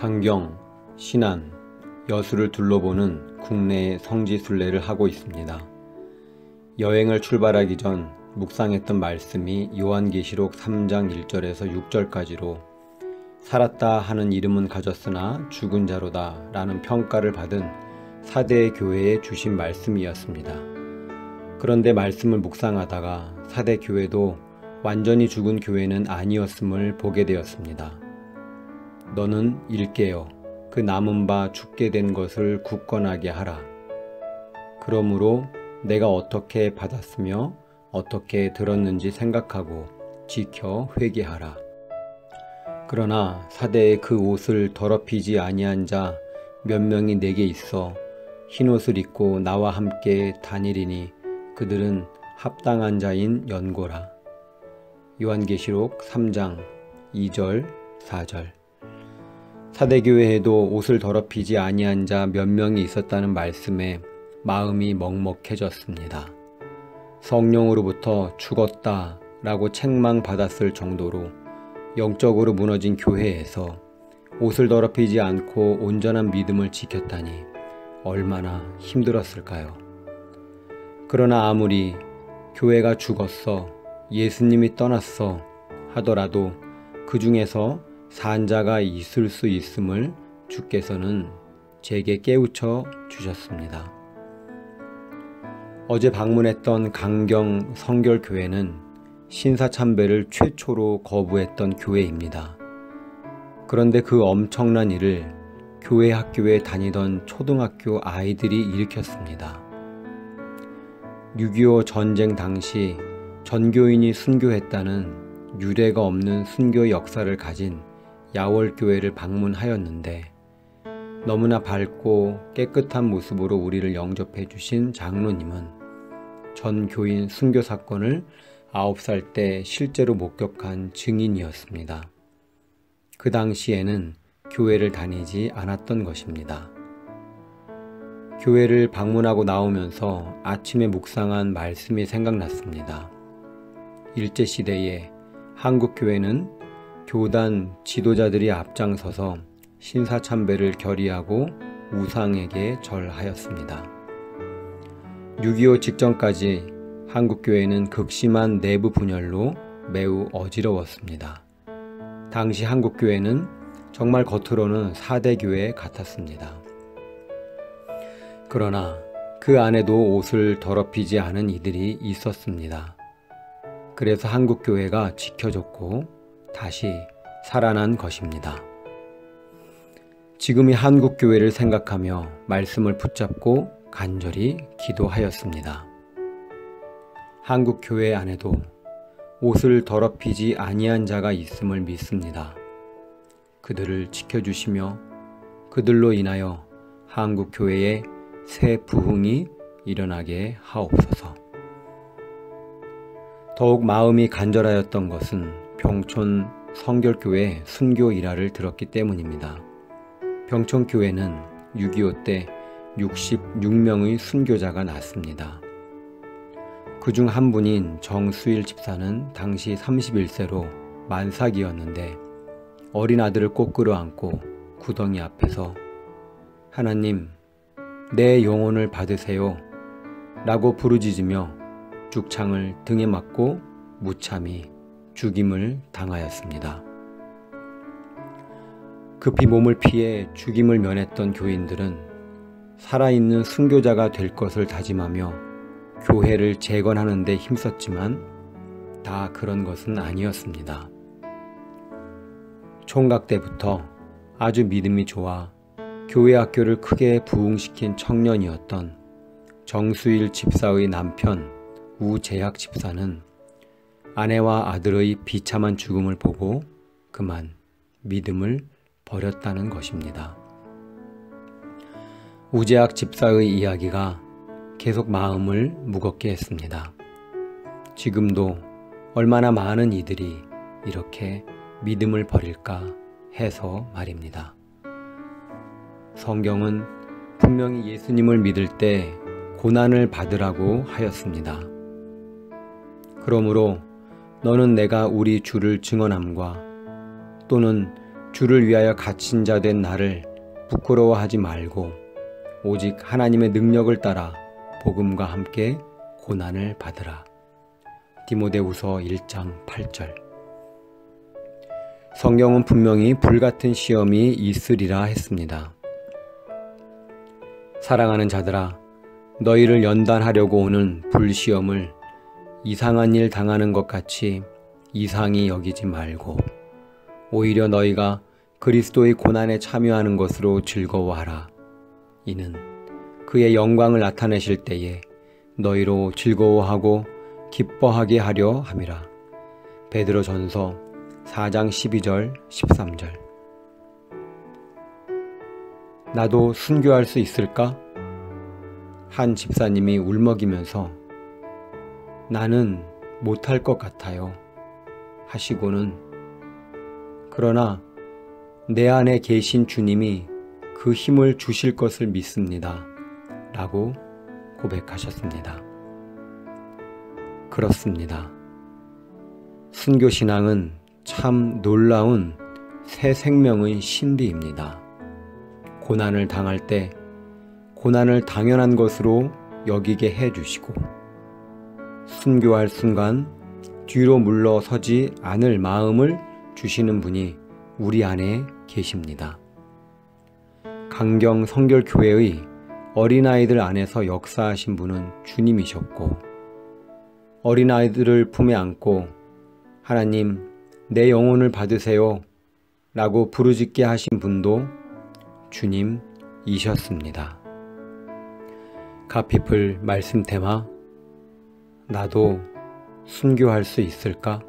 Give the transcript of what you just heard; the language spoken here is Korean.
강경, 신안, 여수를 둘러보는 국내의 성지순례를 하고 있습니다. 여행을 출발하기 전 묵상했던 말씀이 요한계시록 3장 1절에서 6절까지로 살았다 하는 이름은 가졌으나 죽은 자로다 라는 평가를 받은 사대 교회에 주신 말씀이었습니다. 그런데 말씀을 묵상하다가 사대 교회도 완전히 죽은 교회는 아니었음을 보게 되었습니다. 너는 일깨어 그 남은 바 죽게 된 것을 굳건하게 하라. 그러므로 내가 어떻게 받았으며 어떻게 들었는지 생각하고 지켜 회개하라. 그러나 사대의 그 옷을 더럽히지 아니한 자 몇 명이 내게 있어 흰옷을 입고 나와 함께 다니리니 그들은 합당한 자인 연고라. 요한계시록 3장 2절 4절. 사대교회에도 옷을 더럽히지 아니한 자 몇 명이 있었다는 말씀에 마음이 먹먹해졌습니다. 성령으로부터 죽었다 라고 책망받았을 정도로 영적으로 무너진 교회에서 옷을 더럽히지 않고 온전한 믿음을 지켰다니 얼마나 힘들었을까요? 그러나 아무리 교회가 죽었어, 예수님이 떠났어 하더라도 그 중에서 산 자가 있을 수 있음을 주께서는 제게 깨우쳐 주셨습니다. 어제 방문했던 강경 성결교회는 신사참배를 최초로 거부했던 교회입니다. 그런데 그 엄청난 일을 교회 학교에 다니던 초등학교 아이들이 일으켰습니다. 6.25 전쟁 당시 전교인이 순교했다는 유례가 없는 순교 역사를 가진 야월교회를 방문하였는데 너무나 밝고 깨끗한 모습으로 우리를 영접해 주신 장로님은 전 교인 순교 사건을 9살 때 실제로 목격한 증인이었습니다. 그 당시에는 교회를 다니지 않았던 것입니다. 교회를 방문하고 나오면서 아침에 묵상한 말씀이 생각났습니다. 일제시대에 한국교회는 교단 지도자들이 앞장서서 신사참배를 결의하고 우상에게 절하였습니다. 6.25 직전까지 한국교회는 극심한 내부 분열로 매우 어지러웠습니다. 당시 한국교회는 정말 겉으로는 사대교회 같았습니다. 그러나 그 안에도 옷을 더럽히지 않은 이들이 있었습니다. 그래서 한국교회가 지켜졌고 다시 살아난 것입니다. 지금의 한국교회를 생각하며 말씀을 붙잡고 간절히 기도하였습니다. 한국교회 안에도 옷을 더럽히지 아니한 자가 있음을 믿습니다. 그들을 지켜주시며 그들로 인하여 한국교회에 새 부흥이 일어나게 하옵소서. 더욱 마음이 간절하였던 것은 병촌 성결교회 순교 일화를 들었기 때문입니다. 병촌교회는 6.25 때 66명의 순교자가 났습니다. 그중 한 분인 정수일 집사는 당시 31세로 만삭이었는데 어린 아들을 꼭 끌어안고 구덩이 앞에서 하나님, 내 영혼을 받으세요 라고 부르짖으며 죽창을 등에 맞고 무참히 죽임을 당하였습니다. 급히 몸을 피해 죽임을 면했던 교인들은 살아있는 순교자가 될 것을 다짐하며 교회를 재건하는 데 힘썼지만 다 그런 것은 아니었습니다. 총각 때부터 아주 믿음이 좋아 교회 학교를 크게 부흥시킨 청년이었던 정수일 집사의 남편 우재학 집사는 아내와 아들의 비참한 죽음을 보고 그만 믿음을 버렸다는 것입니다. 우재학 집사의 이야기가 계속 마음을 무겁게 했습니다. 지금도 얼마나 많은 이들이 이렇게 믿음을 버릴까 해서 말입니다. 성경은 분명히 예수님을 믿을 때 고난을 받으라고 하였습니다. 그러므로 너는 내가 우리 주를 증언함과 또는 주를 위하여 갇힌 자 된 나를 부끄러워하지 말고 오직 하나님의 능력을 따라 복음과 함께 고난을 받으라. 디모데후서 1장 8절. 성경은 분명히 불같은 시험이 있으리라 했습니다. 사랑하는 자들아, 너희를 연단하려고 오는 불시험을 이상한 일 당하는 것 같이 이상히 여기지 말고 오히려 너희가 그리스도의 고난에 참여하는 것으로 즐거워하라. 이는 그의 영광을 나타내실 때에 너희로 즐거워하고 기뻐하게 하려 함이라. 베드로전서 4장 12절 13절. 나도 순교할 수 있을까? 한 집사님이 울먹이면서 나는 못할 것 같아요 하시고는 그러나 내 안에 계신 주님이 그 힘을 주실 것을 믿습니다 라고 고백하셨습니다. 그렇습니다. 순교신앙은 참 놀라운 새 생명의 신비입니다. 고난을 당할 때 고난을 당연한 것으로 여기게 해주시고 순교할 순간 뒤로 물러서지 않을 마음을 주시는 분이 우리 안에 계십니다. 강경 성결교회의 어린아이들 안에서 역사하신 분은 주님이셨고 어린아이들을 품에 안고 하나님 내 영혼을 받으세요 라고 부르짖게 하신 분도 주님이셨습니다. 갓피플 말씀 테마 나도 순교할 수 있을까?